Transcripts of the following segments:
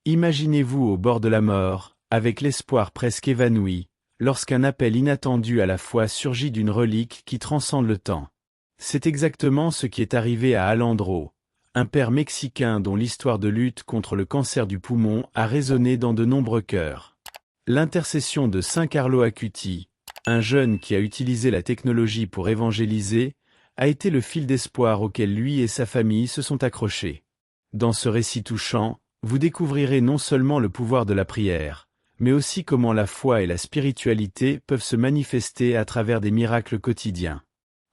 Imaginez-vous au bord de la mort, avec l'espoir presque évanoui, lorsqu'un appel inattendu à la foi surgit d'une relique qui transcende le temps. C'est exactement ce qui est arrivé à Alejandro, un père mexicain dont l'histoire de lutte contre le cancer du poumon a résonné dans de nombreux cœurs. L'intercession de Saint Carlo Acutis, un jeune qui a utilisé la technologie pour évangéliser, a été le fil d'espoir auquel lui et sa famille se sont accrochés. Dans ce récit touchant, vous découvrirez non seulement le pouvoir de la prière, mais aussi comment la foi et la spiritualité peuvent se manifester à travers des miracles quotidiens.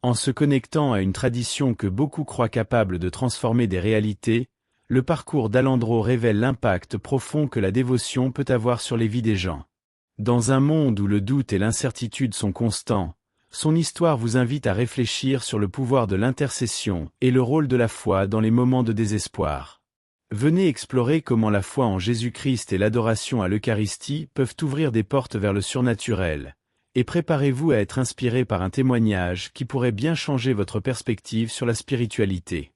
En se connectant à une tradition que beaucoup croient capable de transformer des réalités, le parcours d'Alejandro révèle l'impact profond que la dévotion peut avoir sur les vies des gens. Dans un monde où le doute et l'incertitude sont constants, son histoire vous invite à réfléchir sur le pouvoir de l'intercession et le rôle de la foi dans les moments de désespoir. Venez explorer comment la foi en Jésus-Christ et l'adoration à l'Eucharistie peuvent ouvrir des portes vers le surnaturel, et préparez-vous à être inspiré par un témoignage qui pourrait bien changer votre perspective sur la spiritualité.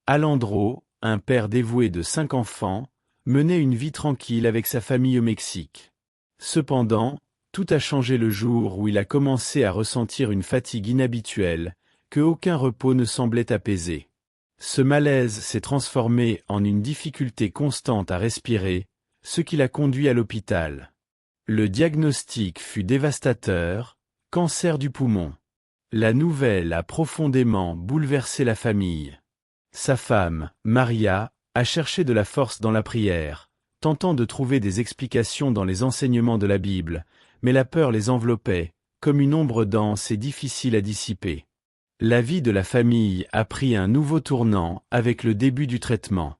Alejandro, un père dévoué de 5 enfants, menait une vie tranquille avec sa famille au Mexique. Cependant, tout a changé le jour où il a commencé à ressentir une fatigue inhabituelle, que aucun repos ne semblait apaiser. Ce malaise s'est transformé en une difficulté constante à respirer, ce qui l'a conduit à l'hôpital. Le diagnostic fut dévastateur, cancer du poumon. La nouvelle a profondément bouleversé la famille. Sa femme, Maria, a cherché de la force dans la prière, tentant de trouver des explications dans les enseignements de la Bible, mais la peur les enveloppait, comme une ombre dense et difficile à dissiper. La vie de la famille a pris un nouveau tournant avec le début du traitement.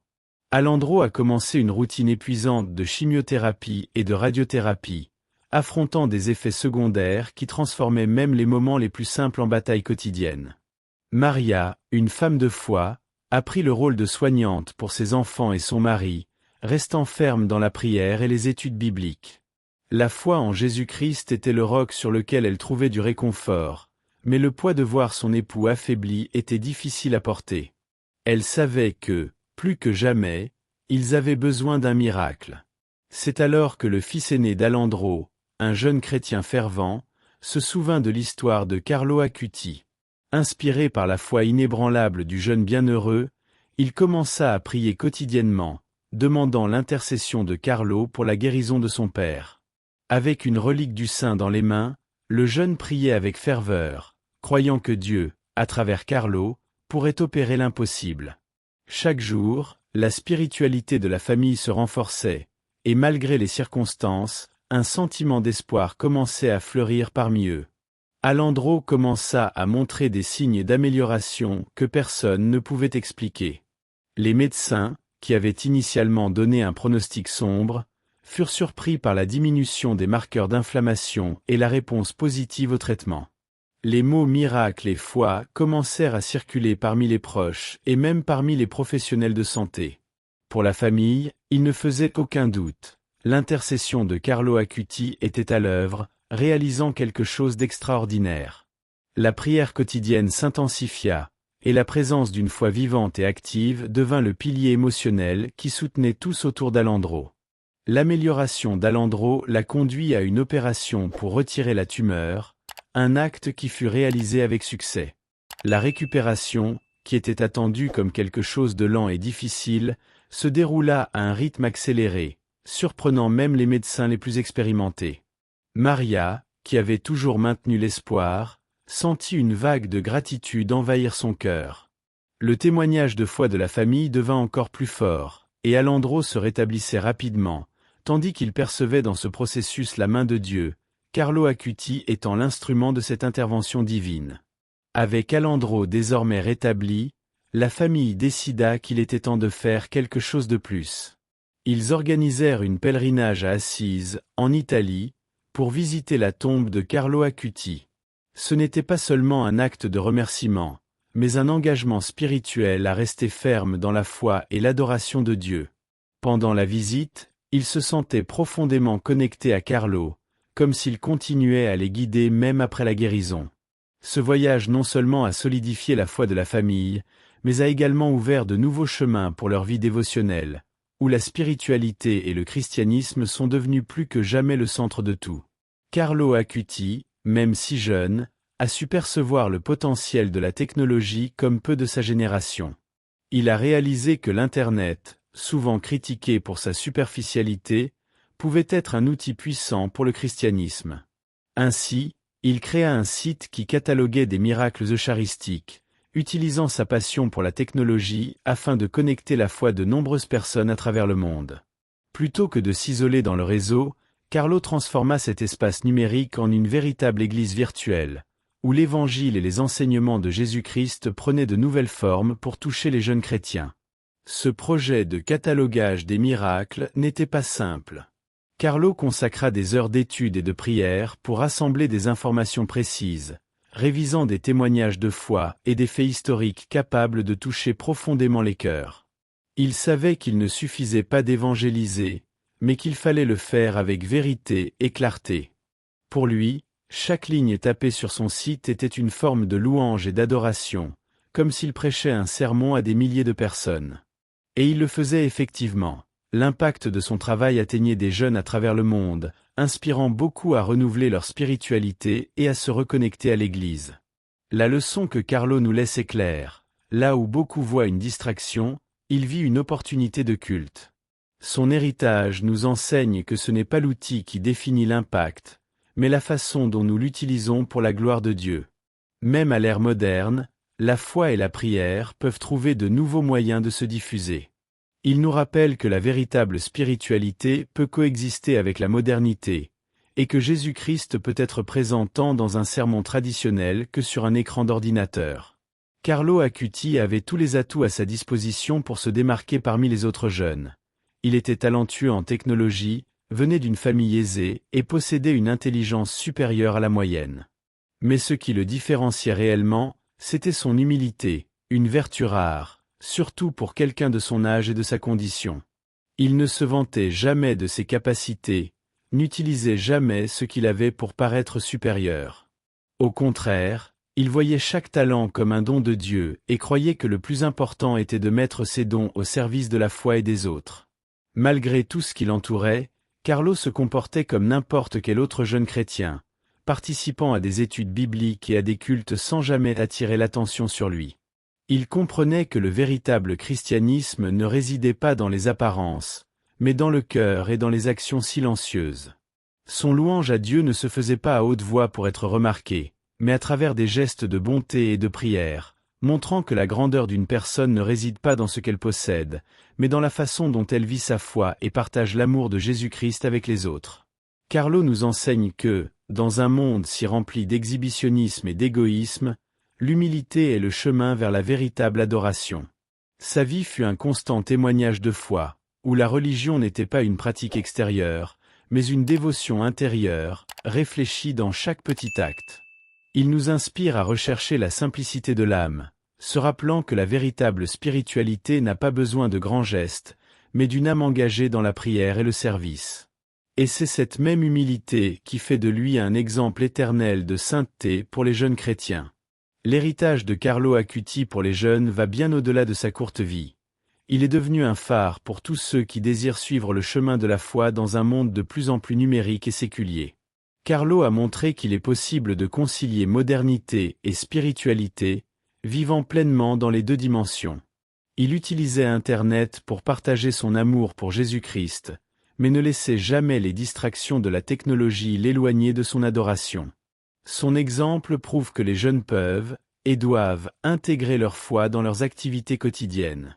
Alejandro a commencé une routine épuisante de chimiothérapie et de radiothérapie, affrontant des effets secondaires qui transformaient même les moments les plus simples en bataille quotidienne. Maria, une femme de foi, a pris le rôle de soignante pour ses enfants et son mari, restant ferme dans la prière et les études bibliques. La foi en Jésus-Christ était le roc sur lequel elle trouvait du réconfort, mais le poids de voir son époux affaibli était difficile à porter. Elle savait que, plus que jamais, ils avaient besoin d'un miracle. C'est alors que le fils aîné d'Alejandro, un jeune chrétien fervent, se souvint de l'histoire de Carlo Acutis. Inspiré par la foi inébranlable du jeune bienheureux, il commença à prier quotidiennement, demandant l'intercession de Carlo pour la guérison de son père. Avec une relique du saint dans les mains, le jeune priait avec ferveur, croyant que Dieu, à travers Carlo, pourrait opérer l'impossible. Chaque jour, la spiritualité de la famille se renforçait, et malgré les circonstances, un sentiment d'espoir commençait à fleurir parmi eux. Alejandro commença à montrer des signes d'amélioration que personne ne pouvait expliquer. Les médecins, qui avaient initialement donné un pronostic sombre, furent surpris par la diminution des marqueurs d'inflammation et la réponse positive au traitement. Les mots miracle et foi commencèrent à circuler parmi les proches et même parmi les professionnels de santé. Pour la famille, il ne faisait aucun doute. L'intercession de Carlo Acutis était à l'œuvre, réalisant quelque chose d'extraordinaire. La prière quotidienne s'intensifia, et la présence d'une foi vivante et active devint le pilier émotionnel qui soutenait tous autour d'Alejandro. L'amélioration d'Alejandro l'a conduit à une opération pour retirer la tumeur, un acte qui fut réalisé avec succès. La récupération, qui était attendue comme quelque chose de lent et difficile, se déroula à un rythme accéléré, surprenant même les médecins les plus expérimentés. Maria, qui avait toujours maintenu l'espoir, sentit une vague de gratitude envahir son cœur. Le témoignage de foi de la famille devint encore plus fort, et Alejandro se rétablissait rapidement, tandis qu'il percevait dans ce processus la main de Dieu, Carlo Acutis étant l'instrument de cette intervention divine. Avec Alejandro désormais rétabli, la famille décida qu'il était temps de faire quelque chose de plus. Ils organisèrent une pèlerinage à Assise, en Italie, pour visiter la tombe de Carlo Acutis. Ce n'était pas seulement un acte de remerciement, mais un engagement spirituel à rester ferme dans la foi et l'adoration de Dieu. Pendant la visite, ils se sentaient profondément connectés à Carlo, comme s'il continuait à les guider même après la guérison. Ce voyage non seulement a solidifié la foi de la famille, mais a également ouvert de nouveaux chemins pour leur vie dévotionnelle, où la spiritualité et le christianisme sont devenus plus que jamais le centre de tout. Carlo Acuti, même si jeune, a su percevoir le potentiel de la technologie comme peu de sa génération. Il a réalisé que l'Internet, souvent critiqué pour sa superficialité, pouvait être un outil puissant pour le christianisme. Ainsi, il créa un site qui cataloguait des miracles eucharistiques, utilisant sa passion pour la technologie afin de connecter la foi de nombreuses personnes à travers le monde. Plutôt que de s'isoler dans le réseau, Carlo transforma cet espace numérique en une véritable église virtuelle, où l'Évangile et les enseignements de Jésus-Christ prenaient de nouvelles formes pour toucher les jeunes chrétiens. Ce projet de catalogage des miracles n'était pas simple. Carlo consacra des heures d'études et de prière pour rassembler des informations précises, révisant des témoignages de foi et des faits historiques capables de toucher profondément les cœurs. Il savait qu'il ne suffisait pas d'évangéliser, mais qu'il fallait le faire avec vérité et clarté. Pour lui, chaque ligne tapée sur son site était une forme de louange et d'adoration, comme s'il prêchait un sermon à des milliers de personnes. Et il le faisait effectivement. L'impact de son travail atteignait des jeunes à travers le monde, inspirant beaucoup à renouveler leur spiritualité et à se reconnecter à l'Église. La leçon que Carlo nous laisse est claire. Là où beaucoup voient une distraction, il vit une opportunité de culte. Son héritage nous enseigne que ce n'est pas l'outil qui définit l'impact, mais la façon dont nous l'utilisons pour la gloire de Dieu. Même à l'ère moderne, la foi et la prière peuvent trouver de nouveaux moyens de se diffuser. Il nous rappelle que la véritable spiritualité peut coexister avec la modernité, et que Jésus-Christ peut être présent tant dans un sermon traditionnel que sur un écran d'ordinateur. Carlo Acuti avait tous les atouts à sa disposition pour se démarquer parmi les autres jeunes. Il était talentueux en technologie, venait d'une famille aisée et possédait une intelligence supérieure à la moyenne. Mais ce qui le différenciait réellement, c'était son humilité, une vertu rare, surtout pour quelqu'un de son âge et de sa condition. Il ne se vantait jamais de ses capacités, n'utilisait jamais ce qu'il avait pour paraître supérieur. Au contraire, il voyait chaque talent comme un don de Dieu et croyait que le plus important était de mettre ses dons au service de la foi et des autres. Malgré tout ce qui l'entourait, Carlo se comportait comme n'importe quel autre jeune chrétien, participant à des études bibliques et à des cultes sans jamais attirer l'attention sur lui. Il comprenait que le véritable christianisme ne résidait pas dans les apparences, mais dans le cœur et dans les actions silencieuses. Son louange à Dieu ne se faisait pas à haute voix pour être remarqué, mais à travers des gestes de bonté et de prière, montrant que la grandeur d'une personne ne réside pas dans ce qu'elle possède, mais dans la façon dont elle vit sa foi et partage l'amour de Jésus-Christ avec les autres. Carlo nous enseigne que, dans un monde si rempli d'exhibitionnisme et d'égoïsme, l'humilité est le chemin vers la véritable adoration. Sa vie fut un constant témoignage de foi, où la religion n'était pas une pratique extérieure, mais une dévotion intérieure, réfléchie dans chaque petit acte. Il nous inspire à rechercher la simplicité de l'âme, se rappelant que la véritable spiritualité n'a pas besoin de grands gestes, mais d'une âme engagée dans la prière et le service. Et c'est cette même humilité qui fait de lui un exemple éternel de sainteté pour les jeunes chrétiens. L'héritage de Carlo Acuti pour les jeunes va bien au-delà de sa courte vie. Il est devenu un phare pour tous ceux qui désirent suivre le chemin de la foi dans un monde de plus en plus numérique et séculier. Carlo a montré qu'il est possible de concilier modernité et spiritualité, vivant pleinement dans les deux dimensions. Il utilisait Internet pour partager son amour pour Jésus-Christ, mais ne laissait jamais les distractions de la technologie l'éloigner de son adoration. Son exemple prouve que les jeunes peuvent, et doivent, intégrer leur foi dans leurs activités quotidiennes.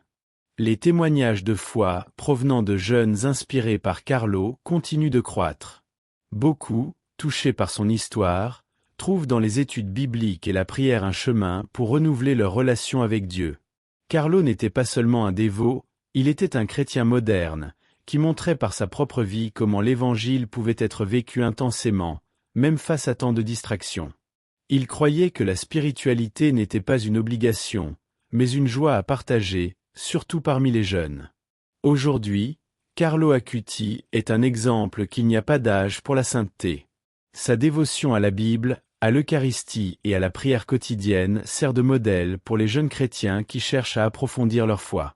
Les témoignages de foi provenant de jeunes inspirés par Carlo continuent de croître. Beaucoup, touchés par son histoire, trouvent dans les études bibliques et la prière un chemin pour renouveler leur relation avec Dieu. Carlo n'était pas seulement un dévot, il était un chrétien moderne, qui montrait par sa propre vie comment l'Évangile pouvait être vécu intensément, même face à tant de distractions. Il croyait que la spiritualité n'était pas une obligation, mais une joie à partager, surtout parmi les jeunes. Aujourd'hui, Carlo Acuti est un exemple qu'il n'y a pas d'âge pour la sainteté. Sa dévotion à la Bible, à l'Eucharistie et à la prière quotidienne sert de modèle pour les jeunes chrétiens qui cherchent à approfondir leur foi.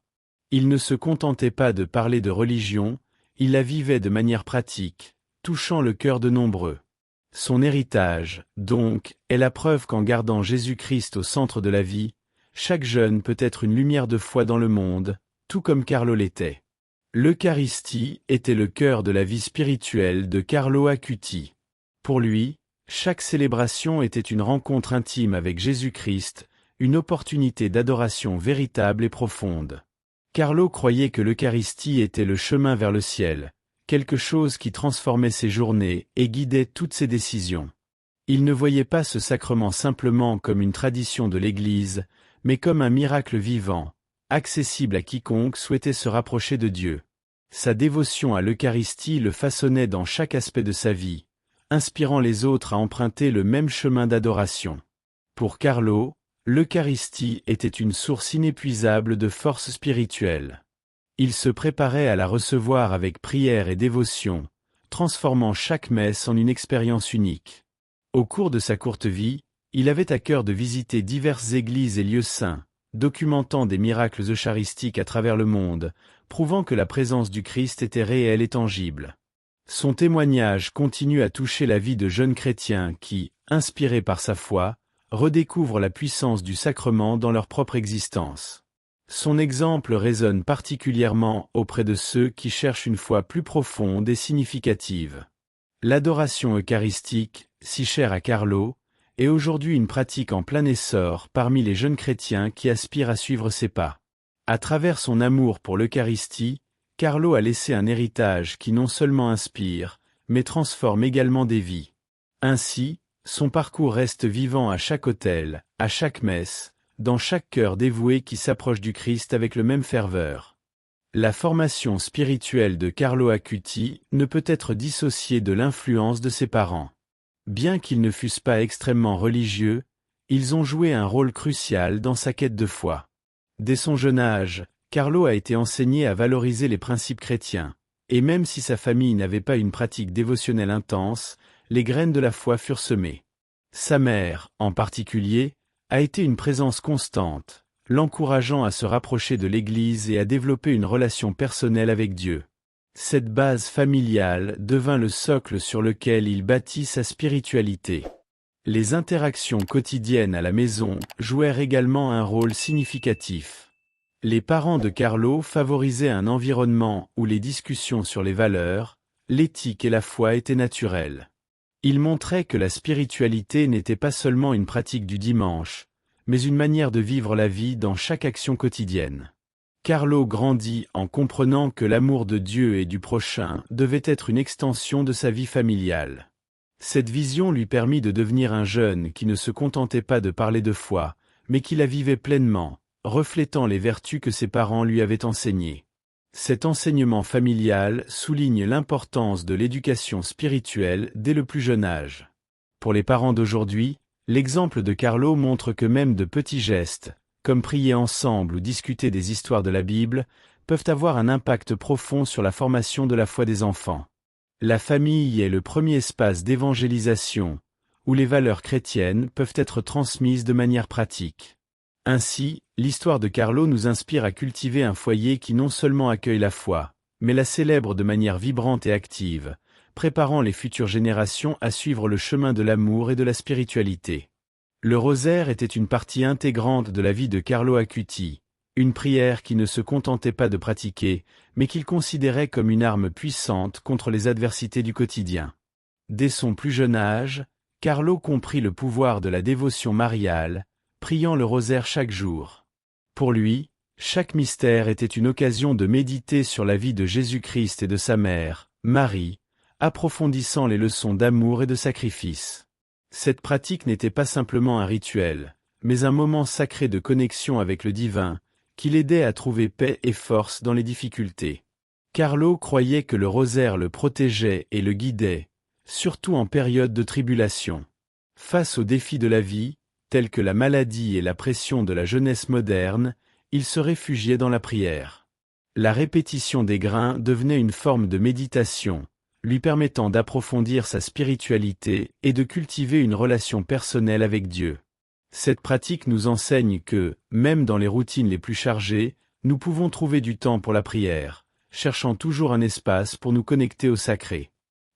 Il ne se contentait pas de parler de religion, il la vivait de manière pratique, touchant le cœur de nombreux. Son héritage, donc, est la preuve qu'en gardant Jésus-Christ au centre de la vie, chaque jeune peut être une lumière de foi dans le monde, tout comme Carlo l'était. L'Eucharistie était le cœur de la vie spirituelle de Carlo Acuti. Pour lui, chaque célébration était une rencontre intime avec Jésus-Christ, une opportunité d'adoration véritable et profonde. Carlo croyait que l'Eucharistie était le chemin vers le ciel, quelque chose qui transformait ses journées et guidait toutes ses décisions. Il ne voyait pas ce sacrement simplement comme une tradition de l'Église, mais comme un miracle vivant, accessible à quiconque souhaitait se rapprocher de Dieu. Sa dévotion à l'Eucharistie le façonnait dans chaque aspect de sa vie, inspirant les autres à emprunter le même chemin d'adoration. Pour Carlo, l'Eucharistie était une source inépuisable de force spirituelle. Il se préparait à la recevoir avec prière et dévotion, transformant chaque messe en une expérience unique. Au cours de sa courte vie, il avait à cœur de visiter diverses églises et lieux saints, documentant des miracles eucharistiques à travers le monde, prouvant que la présence du Christ était réelle et tangible. Son témoignage continue à toucher la vie de jeunes chrétiens qui, inspirés par sa foi, redécouvrent la puissance du sacrement dans leur propre existence. Son exemple résonne particulièrement auprès de ceux qui cherchent une foi plus profonde et significative. L'adoration eucharistique, si chère à Carlo, est aujourd'hui une pratique en plein essor parmi les jeunes chrétiens qui aspirent à suivre ses pas. À travers son amour pour l'Eucharistie, Carlo a laissé un héritage qui non seulement inspire, mais transforme également des vies. Ainsi, son parcours reste vivant à chaque autel, à chaque messe, dans chaque cœur dévoué qui s'approche du Christ avec le même ferveur. La formation spirituelle de Carlo Acuti ne peut être dissociée de l'influence de ses parents. Bien qu'ils ne fussent pas extrêmement religieux, ils ont joué un rôle crucial dans sa quête de foi. Dès son jeune âge, Carlo a été enseigné à valoriser les principes chrétiens, et même si sa famille n'avait pas une pratique dévotionnelle intense, les graines de la foi furent semées. Sa mère, en particulier, a été une présence constante, l'encourageant à se rapprocher de l'Église et à développer une relation personnelle avec Dieu. Cette base familiale devint le socle sur lequel il bâtit sa spiritualité. Les interactions quotidiennes à la maison jouèrent également un rôle significatif. Les parents de Carlo favorisaient un environnement où les discussions sur les valeurs, l'éthique et la foi étaient naturelles. Ils montraient que la spiritualité n'était pas seulement une pratique du dimanche, mais une manière de vivre la vie dans chaque action quotidienne. Carlo grandit en comprenant que l'amour de Dieu et du prochain devait être une extension de sa vie familiale. Cette vision lui permit de devenir un jeune qui ne se contentait pas de parler de foi, mais qui la vivait pleinement, reflétant les vertus que ses parents lui avaient enseignées. Cet enseignement familial souligne l'importance de l'éducation spirituelle dès le plus jeune âge. Pour les parents d'aujourd'hui, l'exemple de Carlo montre que même de petits gestes, comme prier ensemble ou discuter des histoires de la Bible, peuvent avoir un impact profond sur la formation de la foi des enfants. La famille est le premier espace d'évangélisation, où les valeurs chrétiennes peuvent être transmises de manière pratique. Ainsi, l'histoire de Carlo nous inspire à cultiver un foyer qui non seulement accueille la foi, mais la célèbre de manière vibrante et active, préparant les futures générations à suivre le chemin de l'amour et de la spiritualité. Le rosaire était une partie intégrante de la vie de Carlo Acuti, une prière qui ne se contentait pas de pratiquer, mais qu'il considérait comme une arme puissante contre les adversités du quotidien. Dès son plus jeune âge, Carlo comprit le pouvoir de la dévotion mariale, priant le rosaire chaque jour. Pour lui, chaque mystère était une occasion de méditer sur la vie de Jésus-Christ et de sa mère, Marie, approfondissant les leçons d'amour et de sacrifice. Cette pratique n'était pas simplement un rituel, mais un moment sacré de connexion avec le divin, qui l'aidait à trouver paix et force dans les difficultés. Carlo croyait que le rosaire le protégeait et le guidait, surtout en période de tribulation. Face aux défis de la vie, tels que la maladie et la pression de la jeunesse moderne, il se réfugiait dans la prière. La répétition des grains devenait une forme de méditation, lui permettant d'approfondir sa spiritualité et de cultiver une relation personnelle avec Dieu. Cette pratique nous enseigne que, même dans les routines les plus chargées, nous pouvons trouver du temps pour la prière, cherchant toujours un espace pour nous connecter au sacré.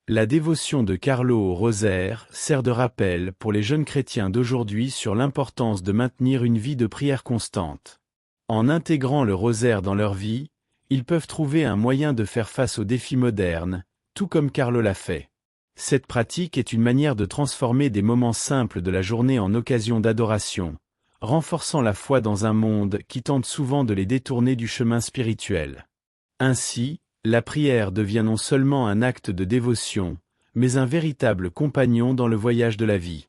La dévotion de Carlo au rosaire sert de rappel pour les jeunes chrétiens d'aujourd'hui sur l'importance de maintenir une vie de prière constante. En intégrant le rosaire dans leur vie, ils peuvent trouver un moyen de faire face aux défis modernes, tout comme Carlo l'a fait. Cette pratique est une manière de transformer des moments simples de la journée en occasion d'adoration, renforçant la foi dans un monde qui tente souvent de les détourner du chemin spirituel. Ainsi, la prière devient non seulement un acte de dévotion, mais un véritable compagnon dans le voyage de la vie.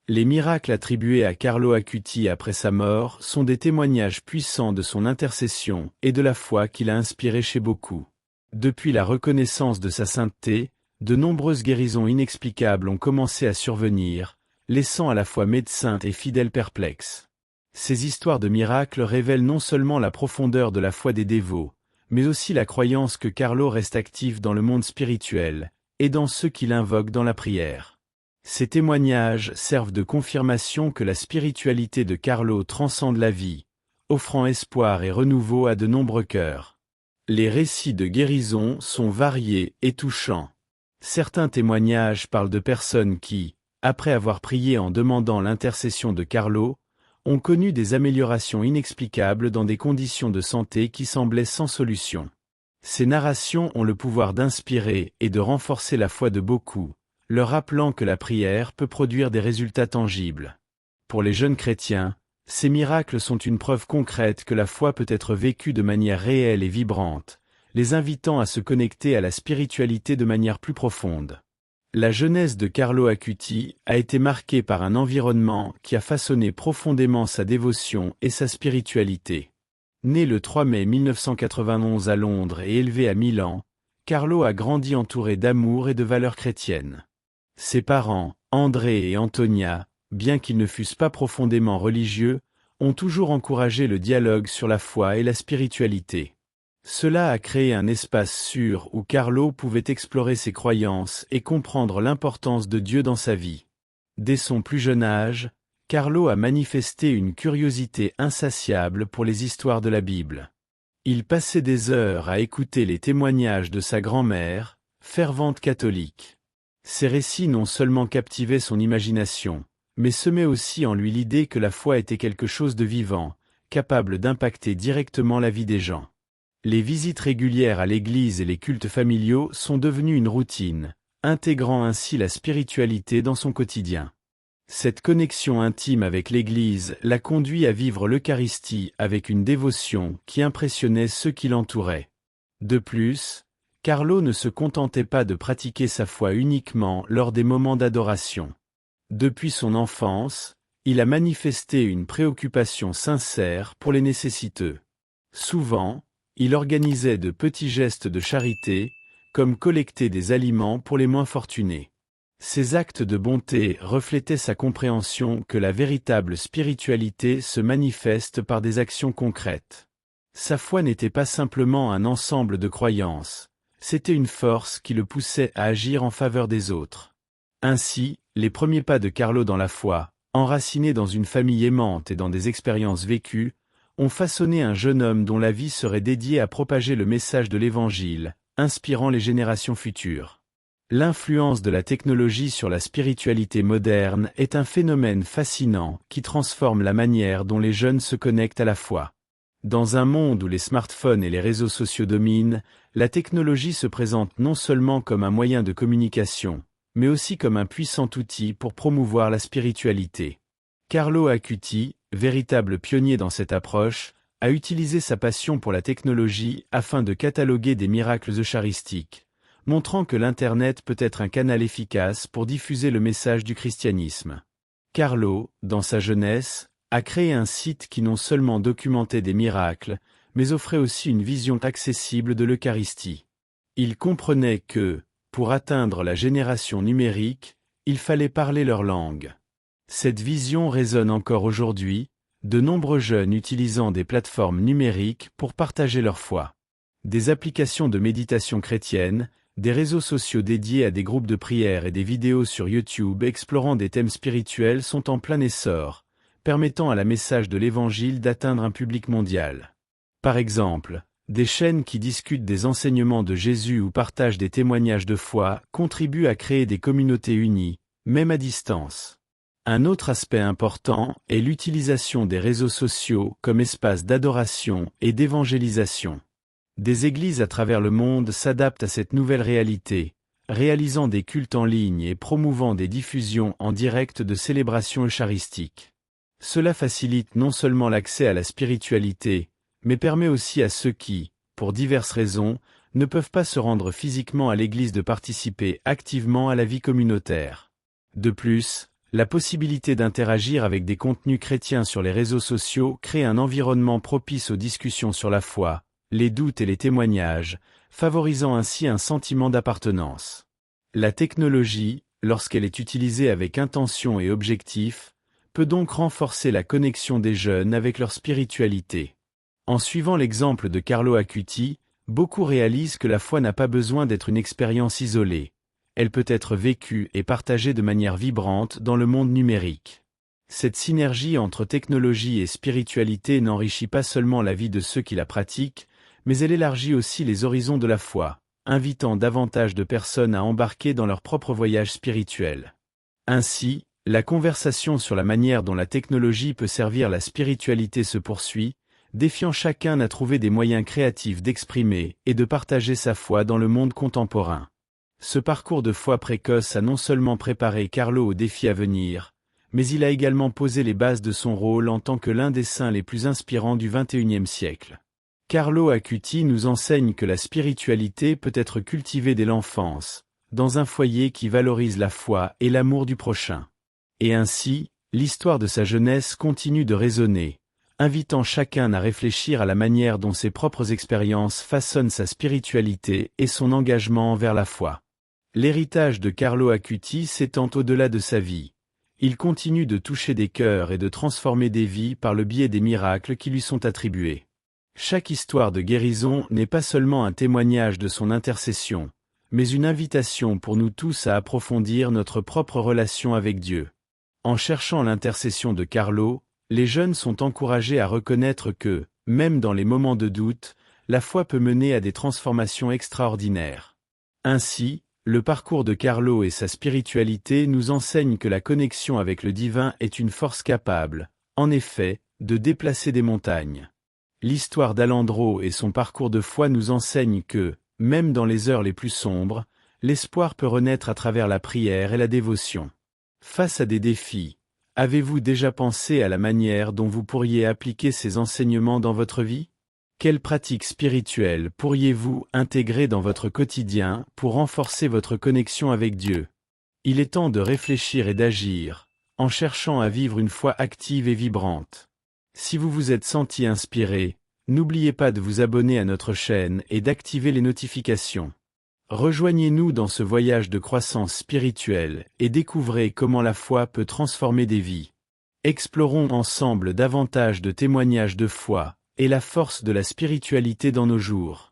Les miracles attribués à Carlo Acuti après sa mort sont des témoignages puissants de son intercession et de la foi qu'il a inspirée chez beaucoup. Depuis la reconnaissance de sa sainteté, de nombreuses guérisons inexplicables ont commencé à survenir, laissant à la fois médecins et fidèles perplexes. Ces histoires de miracles révèlent non seulement la profondeur de la foi des dévots, mais aussi la croyance que Carlo reste actif dans le monde spirituel, et dans ceux qui l'invoquent dans la prière. Ces témoignages servent de confirmation que la spiritualité de Carlo transcende la vie, offrant espoir et renouveau à de nombreux cœurs. Les récits de guérison sont variés et touchants. Certains témoignages parlent de personnes qui, après avoir prié en demandant l'intercession de Carlo, ont connu des améliorations inexplicables dans des conditions de santé qui semblaient sans solution. Ces narrations ont le pouvoir d'inspirer et de renforcer la foi de beaucoup, leur rappelant que la prière peut produire des résultats tangibles. Pour les jeunes chrétiens, ces miracles sont une preuve concrète que la foi peut être vécue de manière réelle et vibrante, les invitant à se connecter à la spiritualité de manière plus profonde. La jeunesse de Carlo Acuti a été marquée par un environnement qui a façonné profondément sa dévotion et sa spiritualité. Né le 3 mai 1991 à Londres et élevé à Milan, Carlo a grandi entouré d'amour et de valeurs chrétiennes. Ses parents, André et Antonia, bien qu'ils ne fussent pas profondément religieux, ont toujours encouragé le dialogue sur la foi et la spiritualité. Cela a créé un espace sûr où Carlo pouvait explorer ses croyances et comprendre l'importance de Dieu dans sa vie. Dès son plus jeune âge, Carlo a manifesté une curiosité insatiable pour les histoires de la Bible. Il passait des heures à écouter les témoignages de sa grand-mère, fervente catholique. Ces récits non seulement captivaient son imagination, mais semaient aussi en lui l'idée que la foi était quelque chose de vivant, capable d'impacter directement la vie des gens. Les visites régulières à l'église et les cultes familiaux sont devenus une routine, intégrant ainsi la spiritualité dans son quotidien. Cette connexion intime avec l'église l'a conduit à vivre l'Eucharistie avec une dévotion qui impressionnait ceux qui l'entouraient. De plus, Carlo ne se contentait pas de pratiquer sa foi uniquement lors des moments d'adoration. Depuis son enfance, il a manifesté une préoccupation sincère pour les nécessiteux. Souvent, il organisait de petits gestes de charité, comme collecter des aliments pour les moins fortunés. Ces actes de bonté reflétaient sa compréhension que la véritable spiritualité se manifeste par des actions concrètes. Sa foi n'était pas simplement un ensemble de croyances, c'était une force qui le poussait à agir en faveur des autres. Ainsi, les premiers pas de Carlo dans la foi, enraciné dans une famille aimante et dans des expériences vécues, ont façonné un jeune homme dont la vie serait dédiée à propager le message de l'Évangile, inspirant les générations futures. L'influence de la technologie sur la spiritualité moderne est un phénomène fascinant qui transforme la manière dont les jeunes se connectent à la foi. Dans un monde où les smartphones et les réseaux sociaux dominent, la technologie se présente non seulement comme un moyen de communication, mais aussi comme un puissant outil pour promouvoir la spiritualité. Carlo Acuti, véritable pionnier dans cette approche, a utilisé sa passion pour la technologie afin de cataloguer des miracles eucharistiques, montrant que l'Internet peut être un canal efficace pour diffuser le message du christianisme. Carlo, dans sa jeunesse, a créé un site qui non seulement documentait des miracles, mais offrait aussi une vision accessible de l'Eucharistie. Il comprenait que, pour atteindre la génération numérique, il fallait parler leur langue. Cette vision résonne encore aujourd'hui, de nombreux jeunes utilisant des plateformes numériques pour partager leur foi. Des applications de méditation chrétienne, des réseaux sociaux dédiés à des groupes de prière et des vidéos sur YouTube explorant des thèmes spirituels sont en plein essor, permettant à la message de l'Évangile d'atteindre un public mondial. Par exemple, des chaînes qui discutent des enseignements de Jésus ou partagent des témoignages de foi contribuent à créer des communautés unies, même à distance. Un autre aspect important est l'utilisation des réseaux sociaux comme espace d'adoration et d'évangélisation. Des églises à travers le monde s'adaptent à cette nouvelle réalité, réalisant des cultes en ligne et promouvant des diffusions en direct de célébrations eucharistiques. Cela facilite non seulement l'accès à la spiritualité, mais permet aussi à ceux qui, pour diverses raisons, ne peuvent pas se rendre physiquement à l'église de participer activement à la vie communautaire. De plus, la possibilité d'interagir avec des contenus chrétiens sur les réseaux sociaux crée un environnement propice aux discussions sur la foi, les doutes et les témoignages, favorisant ainsi un sentiment d'appartenance. La technologie, lorsqu'elle est utilisée avec intention et objectif, peut donc renforcer la connexion des jeunes avec leur spiritualité. En suivant l'exemple de Carlo Acuti, beaucoup réalisent que la foi n'a pas besoin d'être une expérience isolée. Elle peut être vécue et partagée de manière vibrante dans le monde numérique. Cette synergie entre technologie et spiritualité n'enrichit pas seulement la vie de ceux qui la pratiquent, mais elle élargit aussi les horizons de la foi, invitant davantage de personnes à embarquer dans leur propre voyage spirituel. Ainsi, la conversation sur la manière dont la technologie peut servir la spiritualité se poursuit, défiant chacun à trouver des moyens créatifs d'exprimer et de partager sa foi dans le monde contemporain. Ce parcours de foi précoce a non seulement préparé Carlo aux défis à venir, mais il a également posé les bases de son rôle en tant que l'un des saints les plus inspirants du XXIe siècle. Carlo Acuti nous enseigne que la spiritualité peut être cultivée dès l'enfance, dans un foyer qui valorise la foi et l'amour du prochain. Et ainsi, l'histoire de sa jeunesse continue de résonner, invitant chacun à réfléchir à la manière dont ses propres expériences façonnent sa spiritualité et son engagement envers la foi. L'héritage de Carlo Acuti s'étend au-delà de sa vie. Il continue de toucher des cœurs et de transformer des vies par le biais des miracles qui lui sont attribués. Chaque histoire de guérison n'est pas seulement un témoignage de son intercession, mais une invitation pour nous tous à approfondir notre propre relation avec Dieu. En cherchant l'intercession de Carlo, les jeunes sont encouragés à reconnaître que, même dans les moments de doute, la foi peut mener à des transformations extraordinaires. Ainsi, le parcours de Carlo et sa spiritualité nous enseignent que la connexion avec le divin est une force capable, en effet, de déplacer des montagnes. L'histoire d'Alandro et son parcours de foi nous enseignent que, même dans les heures les plus sombres, l'espoir peut renaître à travers la prière et la dévotion. Face à des défis, avez-vous déjà pensé à la manière dont vous pourriez appliquer ces enseignements dans votre vie? Quelles pratiques spirituelles pourriez-vous intégrer dans votre quotidien pour renforcer votre connexion avec Dieu? Il est temps de réfléchir et d'agir, en cherchant à vivre une foi active et vibrante. Si vous vous êtes senti inspiré, n'oubliez pas de vous abonner à notre chaîne et d'activer les notifications. Rejoignez-nous dans ce voyage de croissance spirituelle et découvrez comment la foi peut transformer des vies. Explorons ensemble davantage de témoignages de foi et la force de la spiritualité dans nos jours.